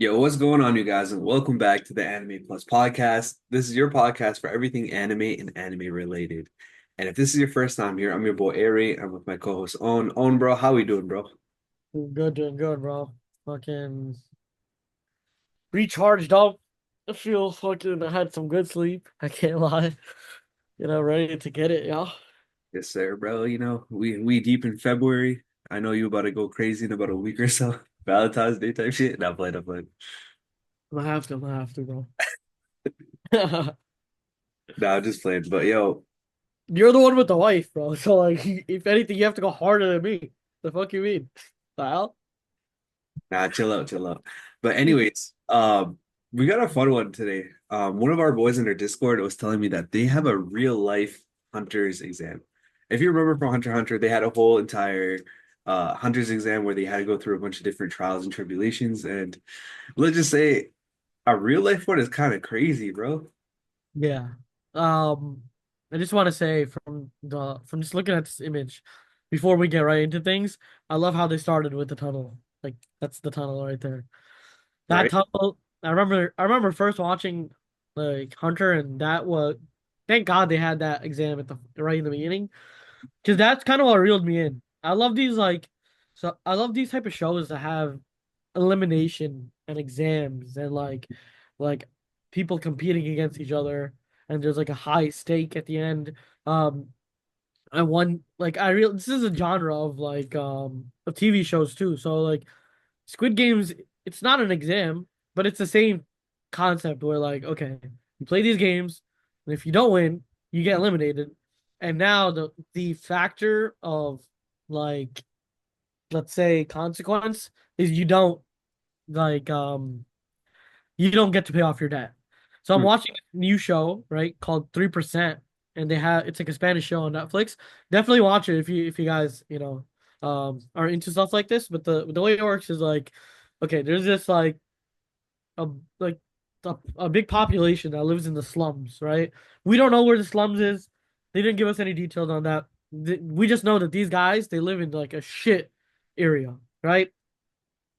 Yo, what's going on, you guys, and welcome back to the Anime Plus podcast. This is your podcast for everything anime and anime related. And if this is your first time here, I'm your boy Aray. I'm with my co-host Own. Own, bro, how we doing, bro? Doing good, bro. Fucking recharged up. I feel fucking. I had some good sleep. I can't lie. Ready to get it, yeah. Yes, sir, bro. We deep in February. I know you about to go crazy in about a week or so. Valentine's Day type shit. Not playing, not playing. I have to, bro. Nah, I'm just playing. But yo, You're the one with the wife, bro. So like, if anything, you have to go harder than me. The fuck you mean? The hell? nah, chill out, chill out. But anyways, we got a fun one today. One of our boys in our Discord was telling me that they have a real life hunter's exam. If you remember from Hunter x Hunter, they had a whole entire hunter's exam where they had to go through a bunch of different trials and tribulations. And let's just say a real life one is kind of crazy, bro. Yeah. Um, I just want to say from just looking at this image, before we get right into things, I love how they started with the tunnel. Like that's the tunnel right there. That Right? tunnel, I remember first watching like Hunter, and that was thank God they had that exam at the right in the beginning, because that's kind of what reeled me in. I love these type of shows that have elimination and exams and like people competing against each other, and there's like a high stake at the end. Um, I won like I real This is a genre of of TV shows too. So like Squid Games, it's not an exam, but it's the same concept where like, okay, you play these games, and if you don't win, you get eliminated. And now the factor of like, let's say consequence is like um you don't get to pay off your debt. So I'm Hmm. watching a new show, right, called 3%, and it's like a Spanish show on Netflix. Definitely watch it if you guys, are into stuff like this. But the way it works is like, okay, there's this a like a big population that lives in the slums, right? We don't know where the slums is. They didn't give us any details on that. We just know that these guys, they live in like a shit area, right?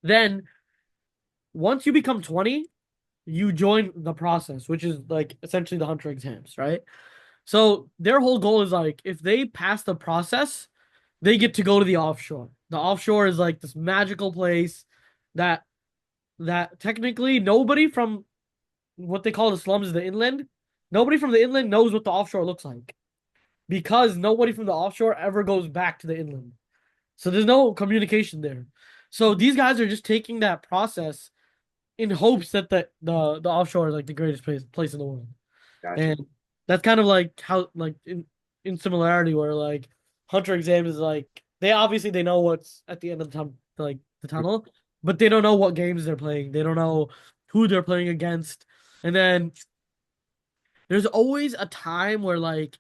Then once you become 20, you join the process, which is like essentially the hunter exams, right? So their whole goal is like if they pass the process, they get to go to the offshore. The offshore is like this magical place that technically nobody from what they call the slums, the inland, nobody from the inland knows what the offshore looks like because nobody from the offshore ever goes back to the inland. So there's no communication there. So these guys are just taking that process in hopes that the offshore is like the greatest place in the world. Gotcha. And that's kind of like how like in similarity where like Hunter exams is like they know what's at the end of the tunnel, but they don't know what games they're playing. They don't know who they're playing against. And then there's always a time where like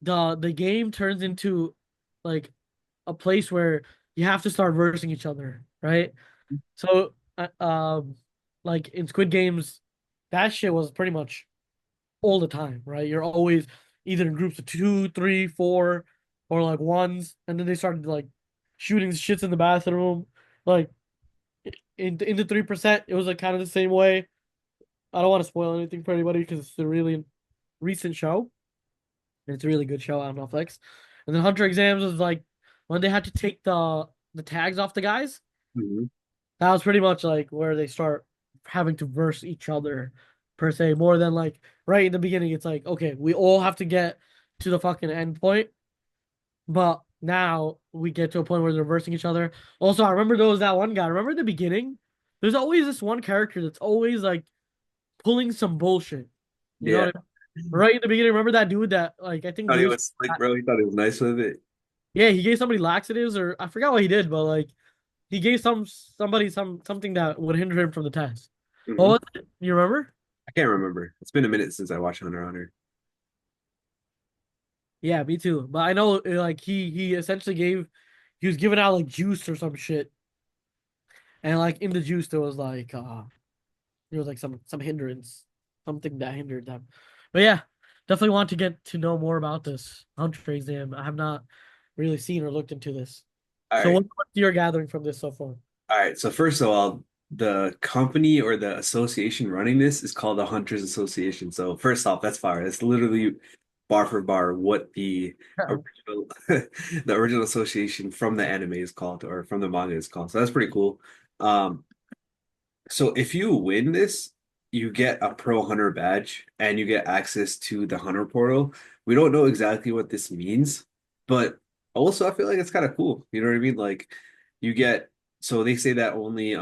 the game turns into like a place where you have to start versing each other, right? So like in Squid Games, that shit was pretty much all the time, right? You're always either in groups of two, three, four, or like ones, and then they started like shooting shits in the bathroom. Like in the 3%, it was like kind of the same way. I don't want to spoil anything for anybody because it's a really recent show, and it's a really good show on Netflix. And then Hunter Exams was like when they had to take the tags off the guys. Mhm. That was pretty much like where they start having to verse each other per se, more than like right in the beginning. It's like, okay, we all have to get to the fucking end point, but now we get to a point where they're versing each other. Also, I remember there was that one guy. Remember in the beginning? There's always this one character that's always like pulling some bullshit. You know Yeah. what I mean? Right in the beginning, remember that dude that like I think Thought he gave was slick, bro. He thought he was nice with it. yeah, he gave somebody laxatives, or I forgot what he did, but like he gave somebody something that would hinder him from the test. What Hmm. was it? You remember? I can't remember. It's been a minute since I watched Hunter x Hunter. Yeah, me too. But I know like he essentially gave he was giving out like juice or some shit. And like in the juice there was like some hindrance, something that hindered them. But yeah, definitely want to get to know more about this Hunter exam. I have not really seen or looked into this. All So right. what's your gathering from this so far? All right. So first of all, the company or the association running this is called the Hunters Association. So first off, that's fire. That's literally bar for bar what the original the original association from the anime is called or from the manga is called. So that's pretty cool. Um, so if you win this, you get a Pro Hunter badge and you get access to the Hunter portal. We don't know exactly what this means, but also I feel like it's kind of cool. You know what I mean? Like you get so they say that only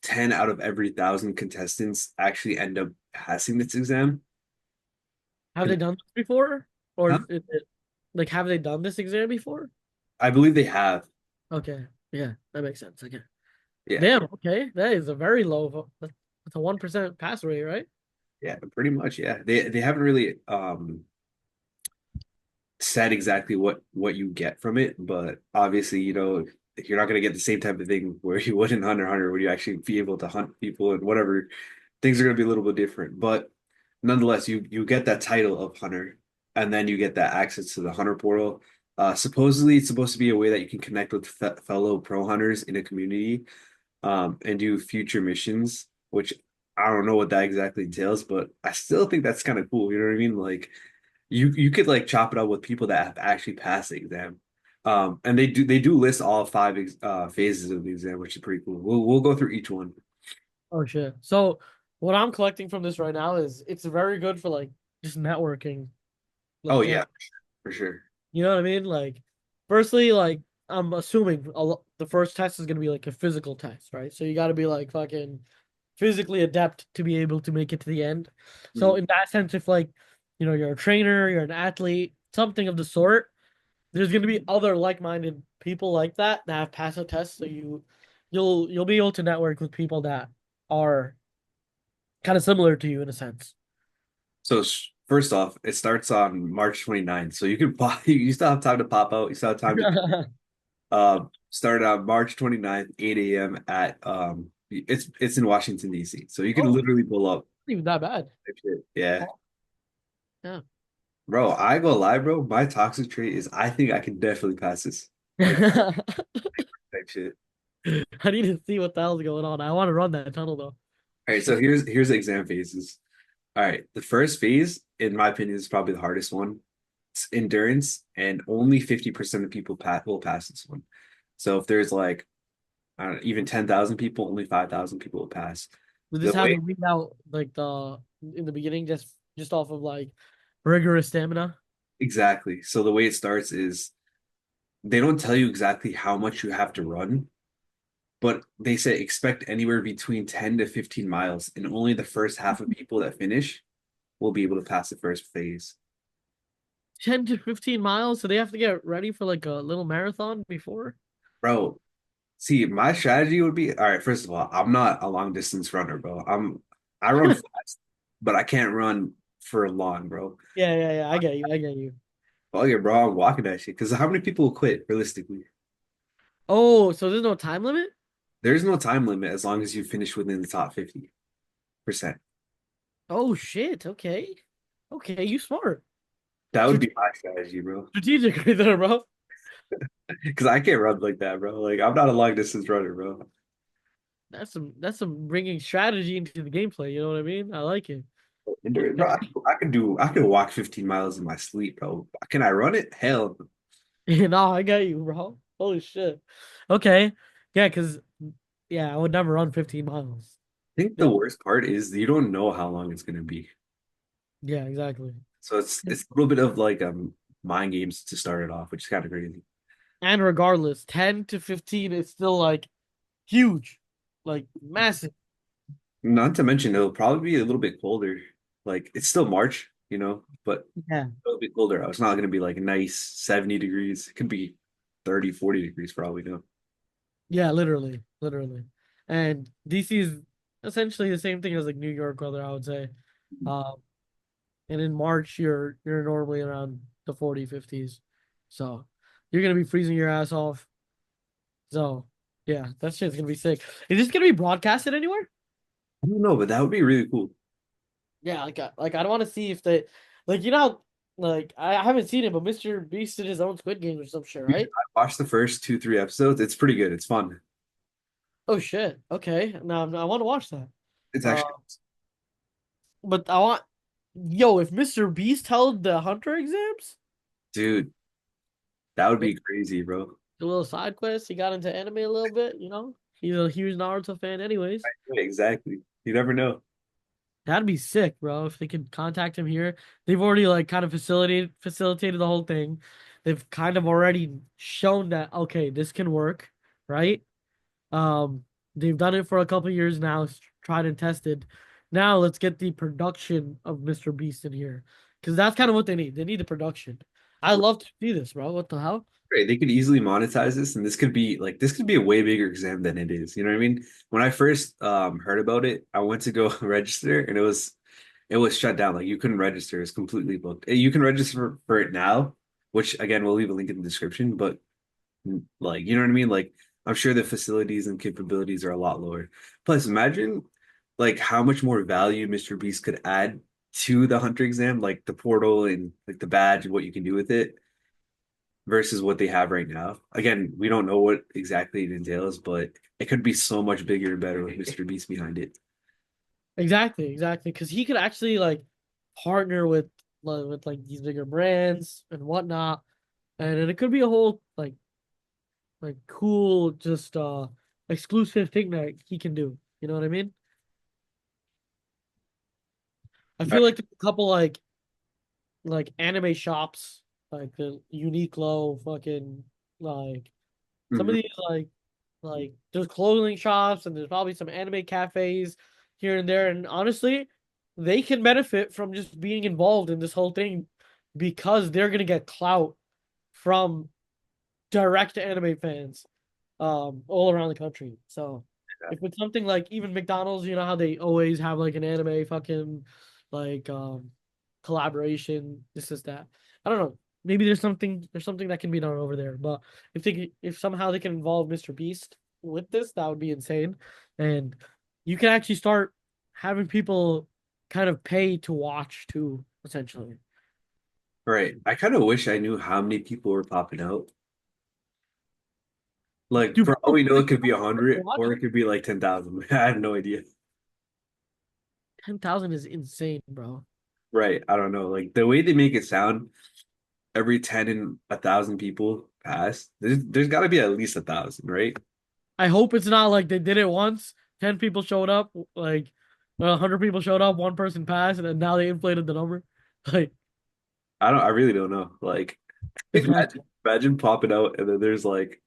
10 out of every 1,000 contestants actually end up passing this exam. Have they done this before? Or Huh? is it like have they done this exam before? I believe they have. Okay. Yeah, that makes sense. Okay. Yeah. Damn, okay. That is a very low that's a 1% pass rate, right? Yeah, pretty much. Yeah. They haven't really said exactly what you get from it, but obviously, you're not going to get the same type of thing where you would in Hunter x Hunter, where you actually be able to hunt people and whatever. Things are going to be a little bit different, but nonetheless, you get that title of Hunter, and then you get that access to the Hunter portal. Supposedly, it's supposed to be a way that you can connect with fellow pro hunters in a community, and do future missions, which I don't know what that exactly entails, but I still think that's kind of cool. You know what I mean? Like you could like chop it up with people that have actually passed the exam. And they do list all five phases of the exam, which is pretty cool. We'll go through each one. Oh shit. So what I'm collecting from this right now is it's very good for like just networking. Oh Like yeah, for sure. you know what I mean? Like firstly, like I'm assuming the first test is gonna be like a physical test, right? So you gotta be like fucking physically adept to be able to make it to the end. So Mhm. in that sense, if like, you're a trainer, you're an athlete, something of the sort, there's gonna be other like-minded people like that have passed a test. So you'll be able to network with people that are kind of similar to you in a sense. So first off, it starts on March 29th. So you can pop, you still have time to pop out. You still have time to start on March 29th, 8 a.m. at it's in Washington, D.C. So you can Oh, literally pull up. not even that bad. Yeah. Yeah. Bro, I go lie, bro. My toxic trait is I think I can definitely pass this. Like type shit. I need to see what the hell's going on. I want to run that tunnel though. All right, so here's the exam phases. All right, the first phase, in my opinion, is probably the hardest one. It's endurance, and only 50% of people will pass this one. So if there's like I don't know, even 10,000 people, only 5,000 people will pass. We The just have way to read out like the in the beginning just off of like rigorous stamina. exactly. So the way it starts is they don't tell you exactly how much you have to run, but they say expect anywhere between 10 to 15 miles, and only the first half of people that finish will be able to pass the first phase. 10 to 15 miles, so they have to get ready for like a little marathon before. Bro, see, my strategy would be all right, first of all, I'm not a long distance runner, bro. I run fast, but I can't run for long, bro. Yeah, yeah, yeah. I get you. I get you. Oh yeah, bro, I'm walking that shit. Because how many people will quit realistically? Oh, so there's no time limit? There's no time limit as long as you finish within the top 50%. Oh shit. Okay. Okay, you smart. That would Strate- be my strategy, bro. Strategic right there, bro. Because I can't run like that, bro. Like I'm not a long distance runner, bro. That's some bringing strategy into the gameplay. You know what I mean? I like it. And bro, I could walk 15 miles in my sleep, bro. Can I run it? Hell, I No, I got you, bro. Holy shit. Okay. Yeah, because yeah, I would never run 15 miles. think the Yeah. worst part is you don't know how long it's gonna be. Yeah, exactly. So it's a little bit of like mind games to start it off, which is kind of crazy. And regardless, 10 to 15 is still like huge. Like massive. Not to mention it'll probably be a little bit colder. Like it's still March, but Yeah. it'll be colder. It's not gonna be like a nice 70 degrees. It could be 30, 40 degrees for all we know. Yeah, literally. Literally. And DC is essentially the same thing as like New York weather, I would say. Um, and in March you're normally around the 40, 50s. So you're gonna be freezing your ass off. So yeah, that shit's gonna be sick. Is this gonna be broadcasted anywhere? I don't know, but that would be really cool. Yeah, like I don't want to see if they like like I haven't seen it, but Mr. Beast did his own Squid Game or some shit, You should right? watch the first two, 3 episodes. It's pretty good. It's fun. Oh shit. Okay. Now I want to watch that. It's Uh, actually, but I want, yo, if Mr. Beast held the Hunter exams, dude, that would maybe be crazy, bro. a little side quest. He got into anime a little bit, you know. He's a huge Naruto fan, anyways. Yeah, exactly. You never know. That'd be sick, bro. If they could contact him here, they've already like kind of facilitated the whole thing. They've kind of already shown that okay, this can work, right? Um, they've done it for a couple years now, tried and tested. Now let's get the production of Mr. Beast in here, because that's kind of what they need. They need the production. I love to see this, bro. What the hell? Right, they could easily monetize this, and this could be a way bigger exam than it is. You know what I mean? When I first heard about it, I went to go register, and it was shut down. Like you couldn't register; it's completely booked. You can register for it now, which again we'll leave a link in the description. But like you know what I mean? Like I'm sure the facilities and capabilities are a lot lower. Plus, imagine like how much more value Mr. Beast could add to the Hunter exam, like the portal and like the badge and what you can do with it versus what they have right now. Again, we don't know what exactly it entails, but it could be so much bigger and better with Mr. Beast behind it. Exactly, exactly. Because he could actually like partner with like these bigger brands and whatnot, and it could be a whole like cool just exclusive thing that he can do. You know what I mean? I feel like there's a couple like anime shops, like the Uniqlo, fucking like some of Mhm. these like there's clothing shops and there's probably some anime cafes here and there. And honestly, they can benefit from just being involved in this whole thing because they're gonna get clout from direct anime fans all around the country. So if it's something like even McDonald's, you know how they always have like an anime fucking like collaboration, this is that. I don't know. Maybe there's something that can be done over there. But if somehow they can involve Mr. Beast with this, that would be insane. And you can actually start having people kind of pay to watch too, essentially. Right. I kind of wish I knew how many people were popping out. Like Dude, for all we know, it could be to 100 watch or it could be like 10,000. I have no idea. 10,000 is insane, bro. Right. I don't know. Like the way they make it sound, every 10 and 1,000 people pass. There's got to be at least 1,000, right? I hope it's not like they did it once, 10 people showed up, like 100 people showed up, one person passed, and then now they inflated the number. Like, I really don't know. Like it's fucked. imagine popping out and then there's like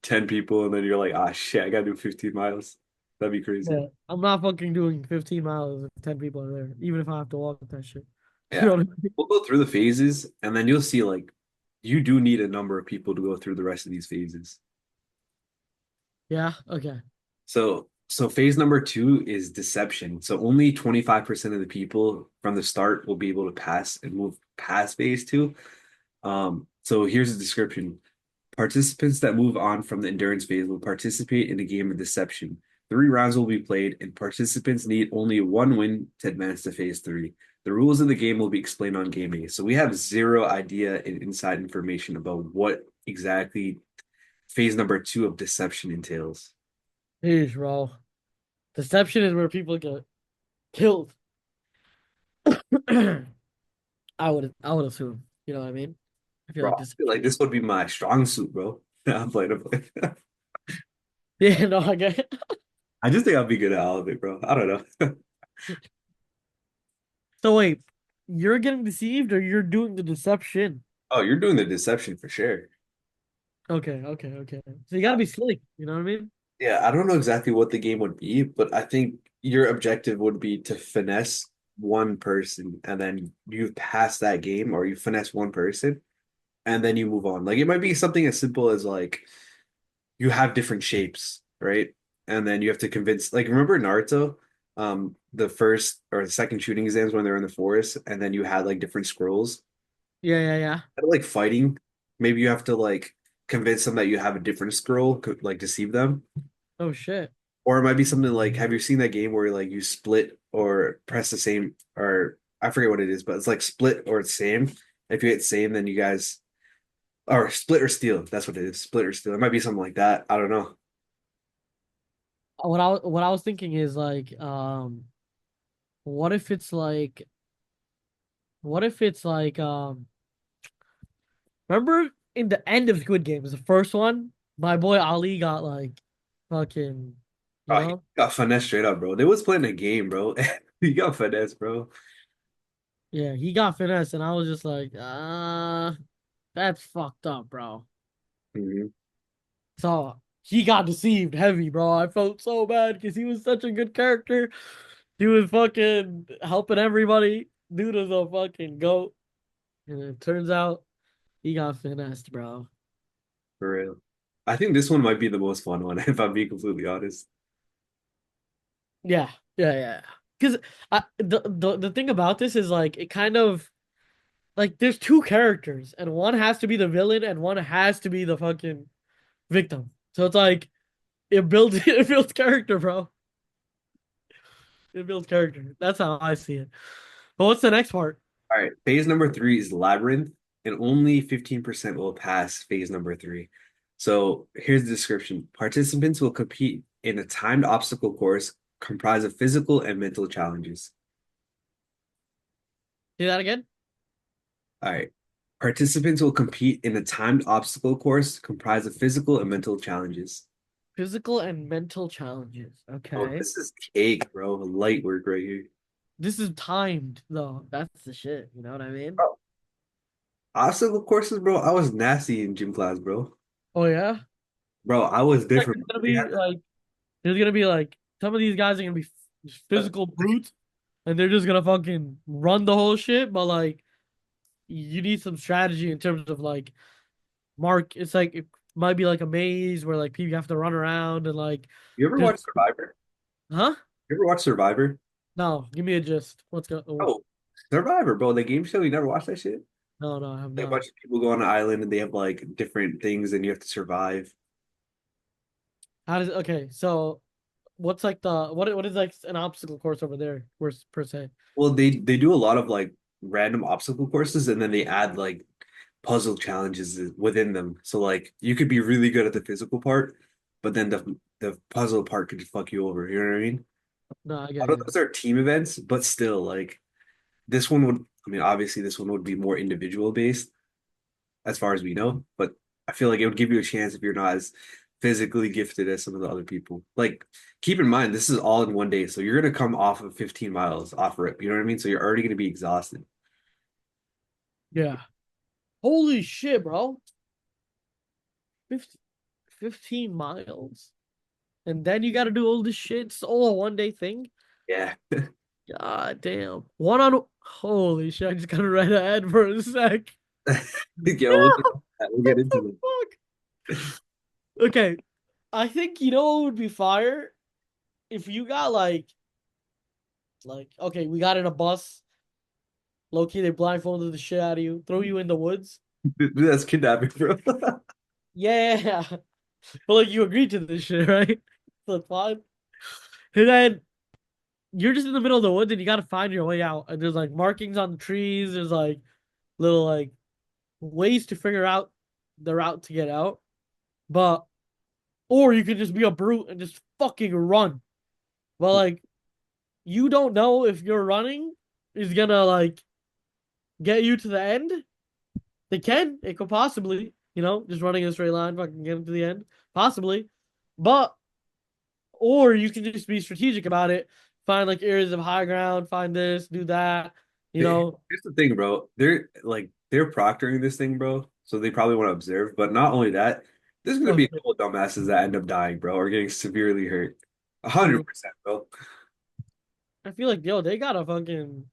10 people and then you're like, ah shit, I gotta do 15 miles. That'd be crazy. Yeah, I'm not fucking doing 15 miles if 10 people are there, even if I have to walk that shit. You Yeah. know what I mean? We'll go through the phases and then you'll see like you do need a number of people to go through the rest of these phases. Yeah, okay. So phase number two is deception. So only 25% of the people from the start will be able to pass and move past phase two. So here's a description. Participants that move on from the endurance phase will participate in a game of deception. 3 rounds will be played, and participants need only one win to advance to phase three. The rules of the game will be explained on game day. So we have zero idea and inside information about what exactly phase number two of deception entails. Jeez, bro. Deception is where people get killed. I would assume. You know what I mean? I feel Bro, like I feel like deception. this would be my strong suit, bro. I'm playing it. Yeah, no, I get it. I just think I'll be good at all of it, bro. I don't know. So wait, you're getting deceived or you're doing the deception? Oh, you're doing the deception for sure. Okay, okay, okay. So you gotta be slick, you know what I mean? Yeah, I don't know exactly what the game would be, but I think your objective would be to finesse one person and then you pass that game or you finesse one person and then you move on. Like it might be something as simple as like you have different shapes, right? And then you have to convince like remember Naruto? The first or the second shooting exams when they're in the forest and then you had like different scrolls. Yeah, yeah, yeah. Like fighting, maybe you have to like convince them that you have a different scroll, like deceive them. Oh shit. Or it might be something like, have you seen that game where like you split or press the same, or I forget what it is, but it's like split or it's same. If you hit same, then you guys, or split or steal. That's what it is. Split or steal. It might be something like that. I don't know. what I was thinking is like, what if it's like, what if it's like, remember in the end of Squid Games, the first one, my boy Ali got like, fucking, you Oh, he know, got finesse straight up, bro. They was playing a game, bro. He got finesse, bro. yeah, he got finesse, and I was just like, that's fucked up, bro. Mhm. So he got deceived heavy, bro. I felt so bad because he was such a good character. He was fucking helping everybody. Dude is a fucking goat. And it turns out he got finessed, bro. For real. I think this one might be the most fun one, if I'm being completely honest. Yeah, yeah, yeah. Because the thing about this is like it kind of like there's two characters, and one has to be the villain, and one has to be the fucking victim. So it's like it builds it builds character, bro. It builds character. That's how I see it. But what's the next part? All right, phase number three is labyrinth, and only 15% will pass phase number three. So here's the description. Participants will compete in a timed obstacle course comprised of physical and mental challenges. Do that again. All right. Participants will compete in a timed obstacle course comprised of physical and mental challenges. Physical and mental challenges. Oh, Okay. this is cake, bro. Light work right here. This is timed though. That's the shit. You know what I mean? Bro, obstacle courses, bro. I was nasty in gym class, bro. Oh yeah. Bro, I was Like different. They had there's gonna be like some of these guys are gonna be just the, physical brutes, and they're just gonna fucking run the whole shit. But like, you need some strategy in terms of like mark. It's like it might be like a maze where like people have to run around and like you ever there's watch Survivor? huh? You ever watch Survivor? No, give me a gist. What's going? Oh, Oh, Survivor, bro. The game show. You never watched that shit? no, no, I have Like a not. bunch of people go on an island and they have like different things and you have to survive. How does okay? So what's like the what is like an obstacle course over there? Worse per se. Well, they do a lot of like random obstacle courses and then they add like puzzle challenges within them. So like you could be really good at the physical part, but then the puzzle part could just fuck you over. You know what I mean? No, I A get lot of you. those are team events, but still like this one would, I mean, obviously this one would be more individual based as far as we know, but I feel like it would give you a chance if you're not as physically gifted as some of the other people. Like, keep in mind, this is all in one day. So you're gonna come off of 15 miles off rip. You know what I mean? So you're already gonna be exhausted. Yeah. Holy shit, bro. 50, 15 miles. And then you gotta do all this shit. It's all a 1 day thing. Yeah. God damn. One on holy shit. I just gotta write an ad for a sec. Yeah, we'll get, Yeah, we'll what get the into it. fuck? Okay. I think you know what would be fire? If you got like, okay, we got in a bus. Low key, they blindfolded the shit out of you, throw you in the woods. That's kidnapping, bro. Yeah. But like you agreed to this shit, right? So it's fine. And then you're just in the middle of the woods and you gotta find your way out. And there's like markings on the trees, there's like little like ways to figure out the route to get out. But or you could just be a brute and just fucking run. But like you don't know if you're running is gonna like get you to the end. They can. It could possibly, just running in a straight line, fucking get them to the end. Possibly. But or you can just be strategic about it. Find like areas of high ground, find this, do that, you know. Here's the thing, bro. They're proctoring this thing, bro. So they probably want to observe. But not only that, there's gonna be a Okay, couple of dumbasses that end up dying, bro, or getting severely hurt. A hundred true. percent, bro. I feel like they gotta fucking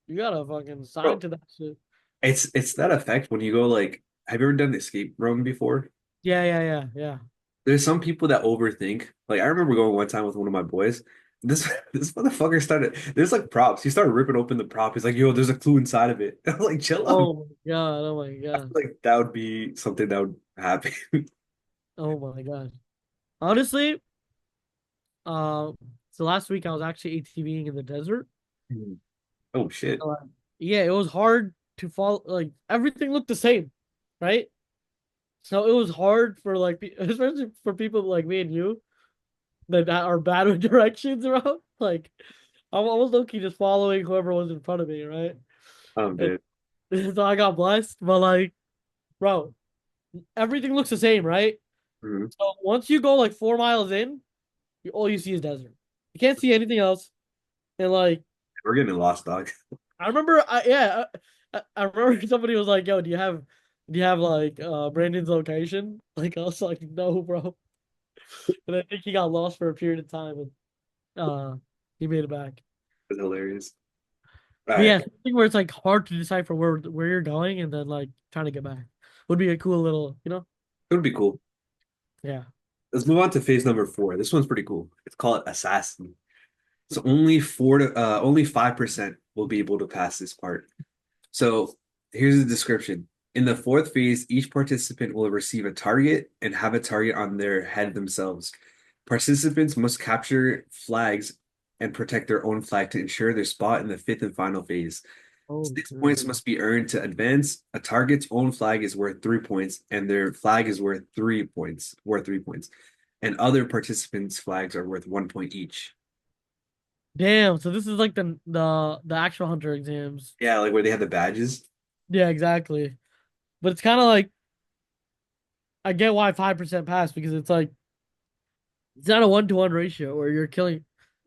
you gotta fucking sign Bro, to that shit. it's that effect when you go like, have you ever done the escape room before? Yeah, yeah, yeah, yeah. There's some people that overthink. Like I remember going one time with one of my boys. This this motherfucker started. There's like props. He started ripping open the prop. He's like, "Yo, there's a clue inside of it." I'm like, "Chill out." Oh my god, oh my I feel god, like that would be something that would happen. oh my god. Honestly, so last week I was actually ATVing in the desert. Oh shit. Uh, yeah, it was hard to follow. Like everything looked the same, right? So it was hard for like, especially for people like me and you. that are bad with directions, bro. Like I was low-key just following whoever was in front of me, right? And Dude. so I got blessed, but like, bro, everything looks the same, right? Mhm. So once you go like 4 miles in, all you see is desert. You can't see anything else. And like, We're getting lost, dog. I remember, I remember somebody was like, "Yo, do you have like Brandon's location?" Like, I was like, "No, bro." And I think he got lost for a period of time, and he made it back. It's hilarious. All But right, yeah, something where it's like hard to decipher where you're going, and then like trying to get back would be a cool little, it would be cool. yeah. Let's move on to phase number four. This one's pretty cool. It's called assassin. So only 5% will be able to pass this part. So here's the description. In the fourth phase, each participant will receive a target and have a target on their head themselves. Participants must capture flags and protect their own flag to ensure their spot in the fifth and final phase. Oh, 6 points must be earned to advance. A target's own flag is worth 3 points, and their flag is worth 3 points, And other participants' flags are worth 1 point each. damn. So this is like the actual hunter exams. Yeah, like where they have the badges. Yeah, exactly. But it's kind of like I get why 5% pass because it's like it's not a 1-to-1 ratio where you're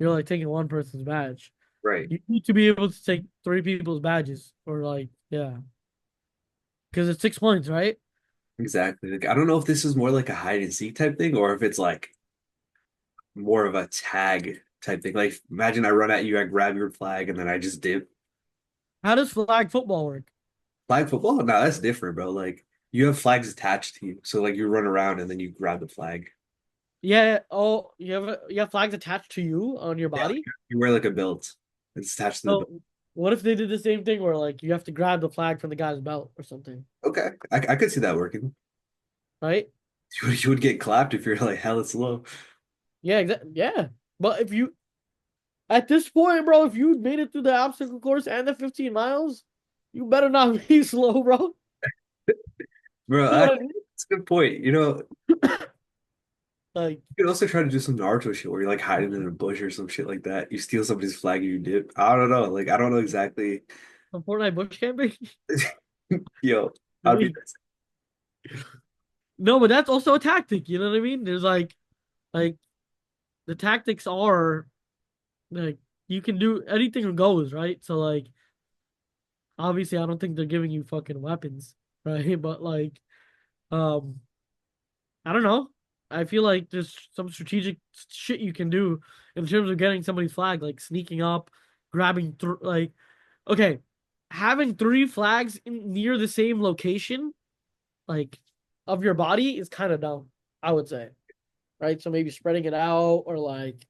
like taking one person's badge. Right. You need to be able to take three people's badges or like, yeah, because it's 6 points, right? Exactly. Like I don't know if this is more like a hide and seek type thing or if it's like more of a tag type thing. Like imagine I run at you, I grab your flag, and then I just dip. How does flag football work? Flag football? No, that's different, bro. Like you have flags attached to you. So like you run around and then you grab the flag. Yeah. Oh, you have flags attached to you on your Yeah, like body. you wear like a belt. It's attached to the belt. So what if they did the same thing where like you have to grab the flag from the guy's belt or something, Okay. I could see that working. right? You would get clapped if you're like hella slow. Yeah, exactly. Yeah. But if you at this point, bro, if you made it through the obstacle course and the 15 miles, you better not be slow, bro. Bro, You know what I mean? that's a good point. Like You could also try to do some Naruto shit where you're like hiding in a bush or some shit like that. You steal somebody's flag and you dip. I don't know. Like I don't know exactly. some Fortnite bush camping. Yo, I I'd be mean, no, but that's also a tactic. You know what I mean? There's like the tactics are like you can do anything goes, right? So like obviously I don't think they're giving you fucking weapons, right? But like um I don't know. I feel like there's some strategic shit you can do in terms of getting somebody's flag, like sneaking up, grabbing like okay, having three flags near the same location, like of your body is kind of dumb, I would say. Right? So maybe spreading it out or like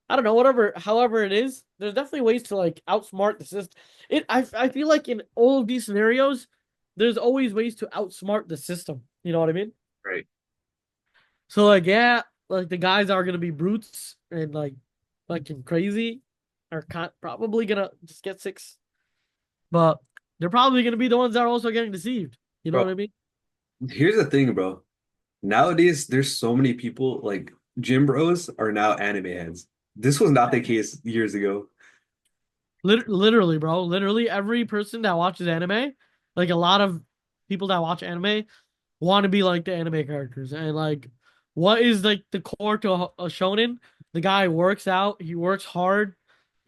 I don't know, whatever, however it is, there's definitely ways to like outsmart the system. I feel like in all of these scenarios, there's always ways to outsmart the system. You know what I mean? right. So like yeah, like the guys are gonna be brutes and like fucking crazy, are probably gonna just get six, but they're probably gonna be the ones that are also getting deceived. You know Bro, what I mean? here's the thing, bro. Nowadays, there's so many people like gym bros are now anime heads. This was not the case years ago. Literally, bro. Literally, every person that watches anime, like a lot of people that watch anime, want to be like the anime characters. And like, what is like the core to a shonen? The guy works out, he works hard,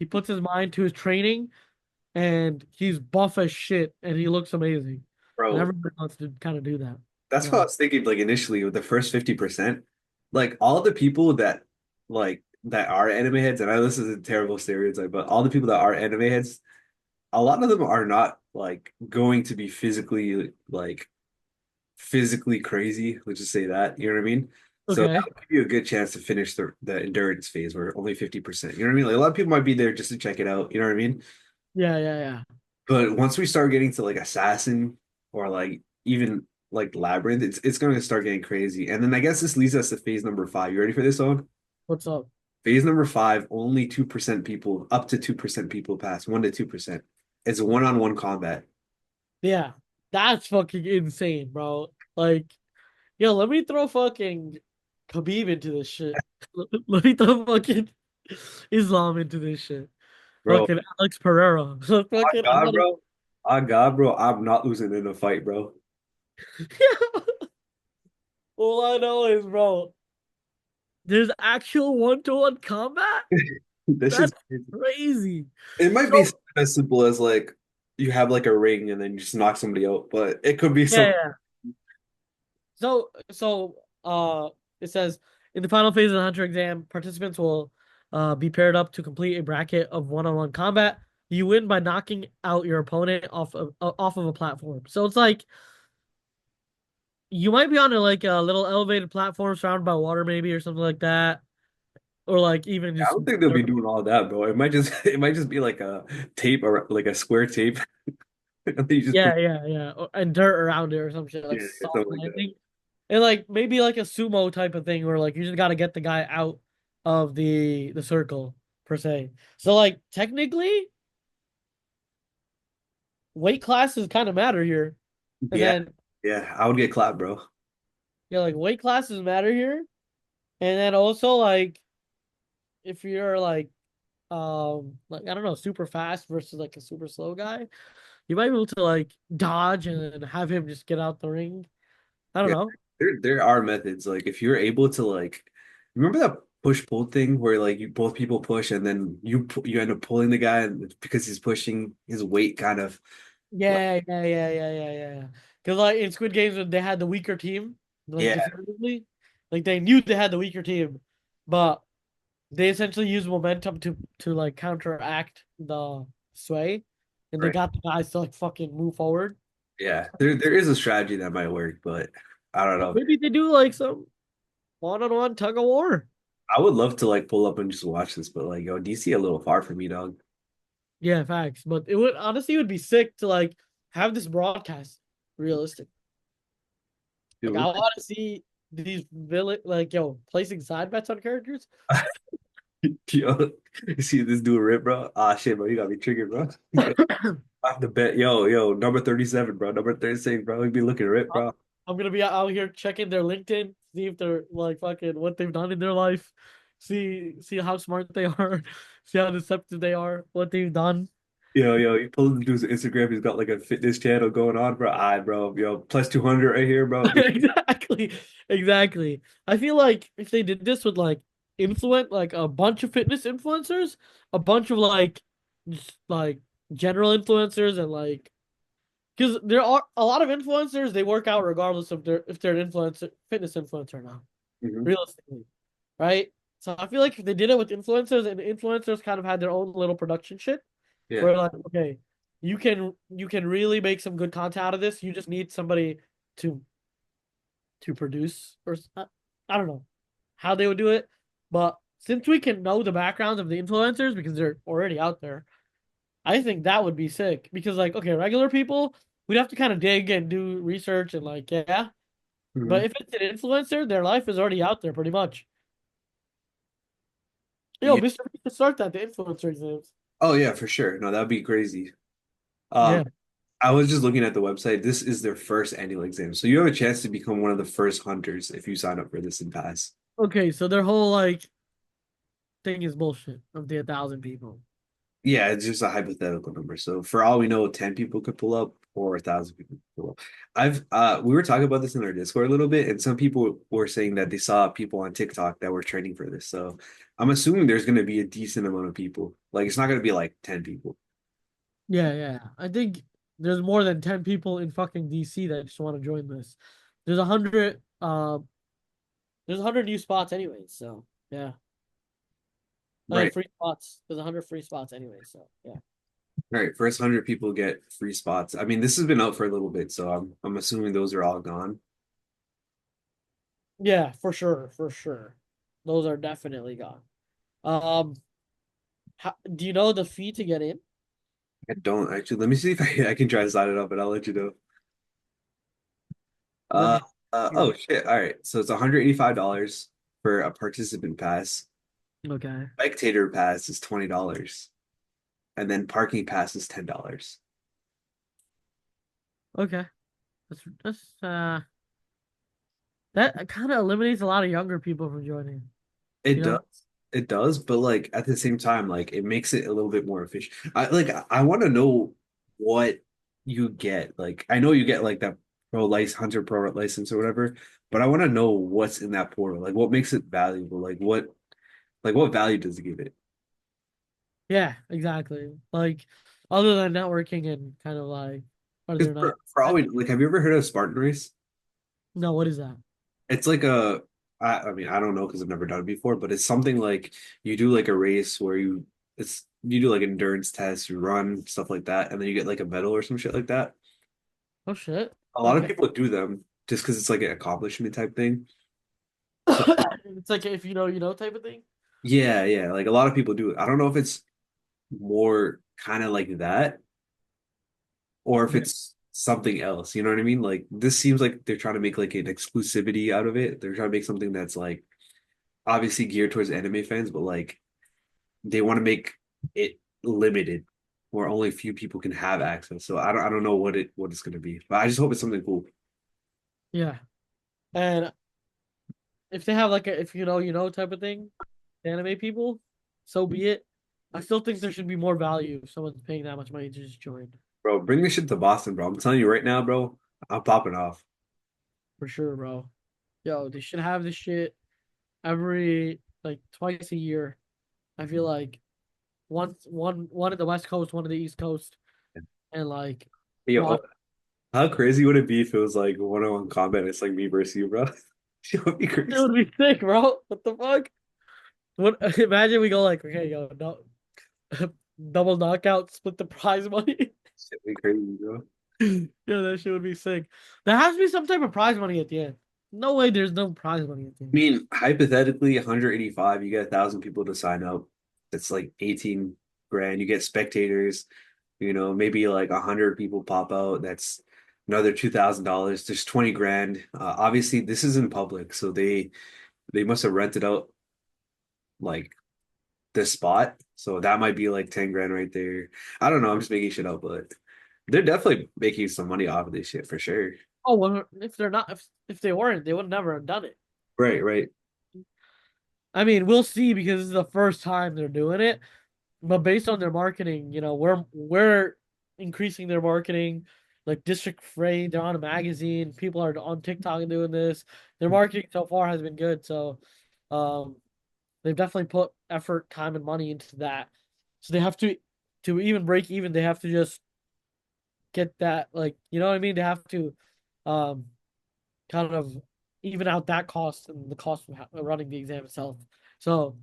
he puts his mind to his training, and he's buff as shit, and he looks amazing. And Bro, everybody wants to kind of do that. You that's what I know, was thinking like initially with the first 50%. Like all the people that that are anime heads, and I know this is a terrible stereotype, but all the people that are anime heads, a lot of them are not like going to be physically crazy. Let's just say that. You know what I mean? So that okay. would give you a good chance to finish the endurance phase where only 50%. You know what I mean? Like a lot of people might be there just to check it out. You know what I mean? Yeah, yeah, yeah. But once we start getting to like assassin or like even like labyrinth, it's going to start getting crazy. And then I guess this leads us to phase number five. You ready for this one? What's up? Phase number five, only 2% people, up to 2% people pass, 1 to 2%. It's one-on-one combat. Yeah, that's fucking insane, bro. Like, yo, let me throw fucking Khabib into this shit. Let me throw fucking Islam into this shit. Bro. Fucking Alex Pereira. Oh Fucking, I'm God, gonna. bro. Oh God, bro. I'm not losing in a fight, bro. All I know is, bro, there's actual one-to-one combat. This is That's crazy. it might be So something as simple as like you have like a ring and then you just knock somebody out, but it could be yeah, something. yeah. So it says in the final phase of the Hunter exam, participants will be paired up to complete a bracket of one-on-one combat. You win by knocking out your opponent off of a platform. So it's like you might be on a little elevated platform surrounded by water, maybe or something like that, or like even I just don't think they'll be doing all that, bro. It might just it might just be like a tape or like a square tape. And then you just put yeah, and dirt around it or some shit like yeah, soft something like that. landing, and like maybe like a sumo type of thing where like you just got to get the guy out of the circle per se. So like technically, weight classes kind of matter here, and Yeah, then yeah. I would get clapped, bro. yeah, like weight classes matter here, and then also like if you're like I don't know, super fast versus like a super slow guy, you might be able to like dodge and have him just get out the ring. I don't Yeah, know. there are methods. Like if you're able to like remember that push pull thing where like you both people push and then you end up pulling the guy and it's because he's pushing his weight kind of like Yeah. Because like in Squid Games when they had the weaker team, like yeah, definitively, like they knew they had the weaker team, but they essentially used momentum to like counteract the sway, and they right. got the guys to like fucking move forward. Yeah. There is a strategy that might work, but I don't know. Maybe they do like some one-on-one tug of war. I would love to like pull up and just watch this, but like yo, DC a little far for me, dog. Yeah, facts. But it would honestly it would be sick to like have this broadcast realistic. Like I Dude, want to see these villain like yo placing side bets on characters. yo, you see this dude rip, bro? Ah shit, bro, you got me triggered, bro. Off the bet, yo, number 37, bro. Number 36, bro. We be looking rip, bro. I'm gonna be out here checking their LinkedIn, see if they're like fucking what they've done in their life, see how smart they are, see how deceptive they are, what they've done. Yo, you pull the dude's Instagram. He's got like a fitness channel going on, bro. Bro, yo, plus 200 right here, bro. Exactly, exactly. I feel like if they did this with like a bunch of fitness influencers, a bunch of like just like general influencers and like because there are a lot of influencers they work out regardless of their if they're an influencer fitness influencer or not. Mhm. Realistically, right? So I feel like if they did it with influencers and influencers kind of had their own little production shit, Yeah, where like, okay, you can really make some good content out of this. You just need somebody to produce or I don't know how they would do it, but since we can know the backgrounds of the influencers because they're already out there, I think that would be sick. Because like, okay, regular people, we'd have to kind of dig and do research and like, yeah. hmm But if it's an influencer, their life is already out there pretty much. Yo, yeah. Mr. Beast could start that, the influencer exams. Oh yeah, for sure. No, that'd be crazy. Um, Yeah. I was just looking at the website. This is their first annual exam, so you have a chance to become one of the first hunters if you sign up for this and pass. Okay, so their whole like thing is bullshit of the 1,000 people. Yeah, it's just a hypothetical number. So for all we know, 10 people could pull up or 1,000 people could pull up. I've we were talking about this in our Discord a little bit, and some people were saying that they saw people on TikTok that were training for this. So I'm assuming there's gonna be a decent amount of people. Like it's not gonna be like 10 people. Yeah. I think there's more than 10 people in fucking DC that just want to join this. There's 100 there's 100 new spots anyway, so yeah. Right. Free spots. There's 100 free spots anyway, so yeah. Right. First 100 people get free spots. I mean, this has been out for a little bit, so I'm assuming those are all gone. Yeah, for sure. Those are definitely gone. Um, do you know the fee to get in? I don't actually. Let me see if I can try to sign it up, and I'll let you know. Let Uh, me. oh shit. All right. So it's $185 for a participant pass. Okay. Spectator pass is $20. And then parking pass is $10. Okay. That's That kind of eliminates a lot of younger people from joining, It you does. know? It does, but like at the same time, like it makes it a little bit more efficient. I want to know what you get. Like I know you get like that pro license, hunter pro license or whatever, but I want to know what's in that portal. Like what makes it valuable? Like what value does it give it? Yeah, exactly. Like, other than networking and kind of like Because other night. for all we like, have you ever heard of Spartan Race? No, what is that? It's like I mean, I don't know because I've never done it before, but it's something like you do like a race where you do like endurance tests, you run, stuff like that, and then you get like a medal or some shit like that. Oh shit. A lot of Okay. people do them just because it's like an accomplishment type thing. So It's like if you know type of thing. yeah, yeah, like a lot of people do it. I don't know if it's more kind of like that or if Yeah. it's something else. You know what I mean? Like this seems like they're trying to make like an exclusivity out of it. They're trying to make something that's like obviously geared towards anime fans, but like they want to make it limited where only a few people can have access. So I don't know what it's gonna be. But I just hope it's something cool. Yeah. And if they have like a if you know type of thing, anime people, so be it. I still think there should be more value if someone's paying that much money to just join. Bro, bring this shit to Boston, bro. I'm telling you right now, bro. I'm popping off. For sure, bro. Yo, they should have this shit every like twice a year. I feel like one at the West Coast, one at the East Coast, and like Hey, yo, watch. how crazy would it be if it was like one-on-one combat? It's like me versus you, bro. It would be It crazy. would be sick, bro. What the fuck? What? Imagine we go like, okay, yo, no, double knockout, split the prize money. Shit would be crazy, bro. Yeah, that shit would be sick. There has to be some type of prize money at the end. No way, there's no prize money at the I end. mean, hypothetically, 185, you get 1,000 people to sign up. That's like 18 grand. You get spectators, maybe like 100 people pop out. That's another $2,000. There's 20 grand. Obviously, this is in public, so they must have rented out like this spot. So that might be like 10 grand right there. I don't know. I'm just making shit up, but they're definitely making some money off of this shit for sure. Oh, well, if they're not, if they weren't, they would never have done it. Right, right. I mean, we'll see because this is the first time they're doing it. But based on their marketing, we're increasing their marketing. Like District Free, they're on a magazine. People are on TikTok and doing this. Their marketing so far has been good. So, um, they've definitely put effort, time, and money into that. So they have to even break even. They have to just get that, like, you know what I mean. They have to, um, kind of even out that cost and the cost of running the exam itself. So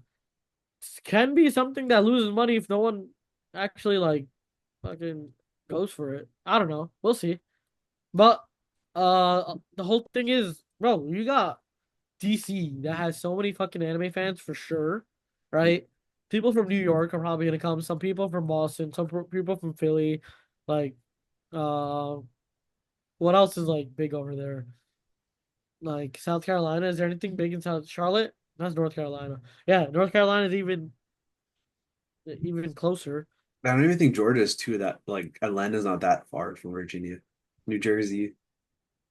can be something that loses money if no one actually like fucking goes for it. I don't know. We'll see. But the whole thing is, bro, you got DC that has so many fucking anime fans for sure, right? People from New York are probably gonna come. Some people from Boston. Some people from Philly. Like, uh, what else is like big over there? Like South Carolina. Is there anything big in South Charlotte? That's North Carolina. Yeah, North Carolina is even closer. I don't even think Georgia is too that like Atlanta's not that far from Virginia. New Jersey.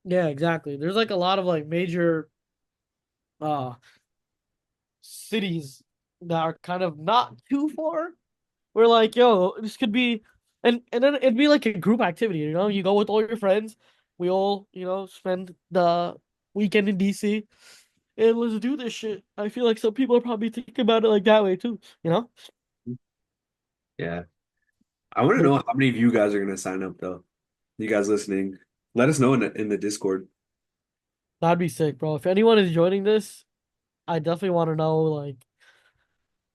Yeah, exactly. There's like a lot of like major uh cities that are kind of not too far. We're like, yo, this could be and then it'd be like a group activity, you know? You go with all your friends, we all, spend the weekend in DC and let's do this shit. I feel like some people are probably thinking about it like that way too, you know? Yeah. I want to But know how many of you guys are gonna sign up though. You guys listening. Let us know in the Discord. that'd be sick, bro. If anyone is joining this, I definitely want to know like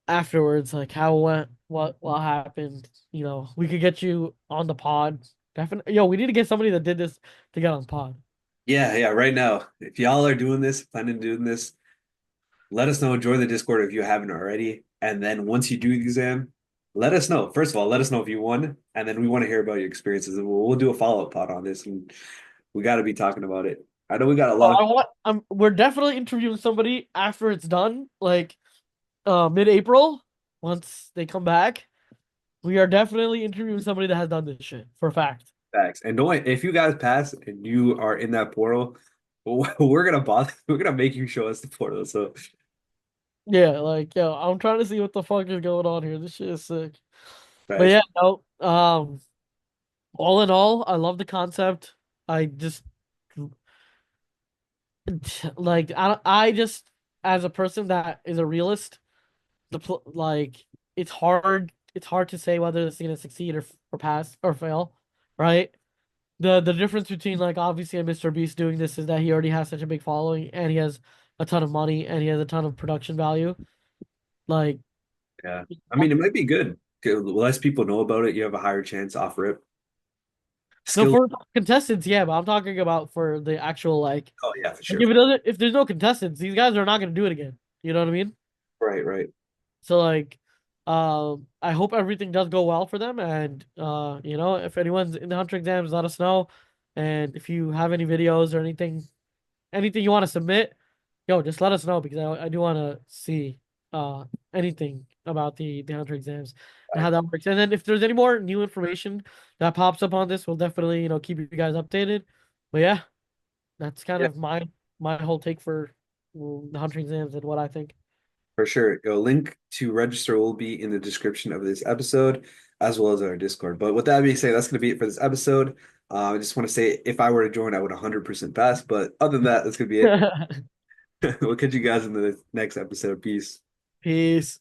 afterwards, like how it went, what happened. We could get you on the pod. Definitely, yo, we need to get somebody that did this to get on the pod. Yeah, yeah, right now. If y'all are doing this, planning on doing this, let us know. Join the Discord if you haven't already. And then once you do the exam, let us know. First of all, let us know if you won, and then we want to hear about your experiences. And we'll do a follow-up pod on this, and we got to be talking about it. I know we got a Oh, lot of we're definitely interviewing somebody after it's done, like mid-April. Once they come back, we are definitely interviewing somebody that has done this shit for a fact. facts. And don't if you guys pass and you are in that portal, We're gonna bother. We're gonna make you show us the portal. So Yeah, like yo, I'm trying to see what the fuck is going on here. This shit is sick. But nice. yeah, no. All in all, I love the concept. I just like I just as a person that is a realist, like it's hard to say whether it's gonna succeed or pass or fail, right? The difference between like obviously a Mr. Beast doing this is that he already has such a big following and he has a ton of money and he has a ton of production value. Like Yeah. I mean, it might be good. The less people know about it, you have a higher chance off rip. no, Skill. for contestants, yeah, but I'm talking about for the actual Oh yeah, for like sure. if there's no contestants, these guys are not gonna do it again. You know what I mean? Right, right. So like, I hope everything does go well for them. And if anyone's in the hunter exams, let us know. And if you have any videos or anything you want to submit, yo, just let us know because I do want to see uh anything about the hunter exams and All how right. that works. And then if there's any more new information that pops up on this, we'll definitely keep you guys updated. But yeah, that's kind Yeah, of my whole take for the hunter exams and what I think. for sure. A link to register will be in the description of this episode, as well as our Discord. But with that being said, that's going to be it for this episode. I just want to say, if I were to join, I would 100% pass. But other than that, that's going to be it. We'll catch you guys in the next episode. Peace. Peace.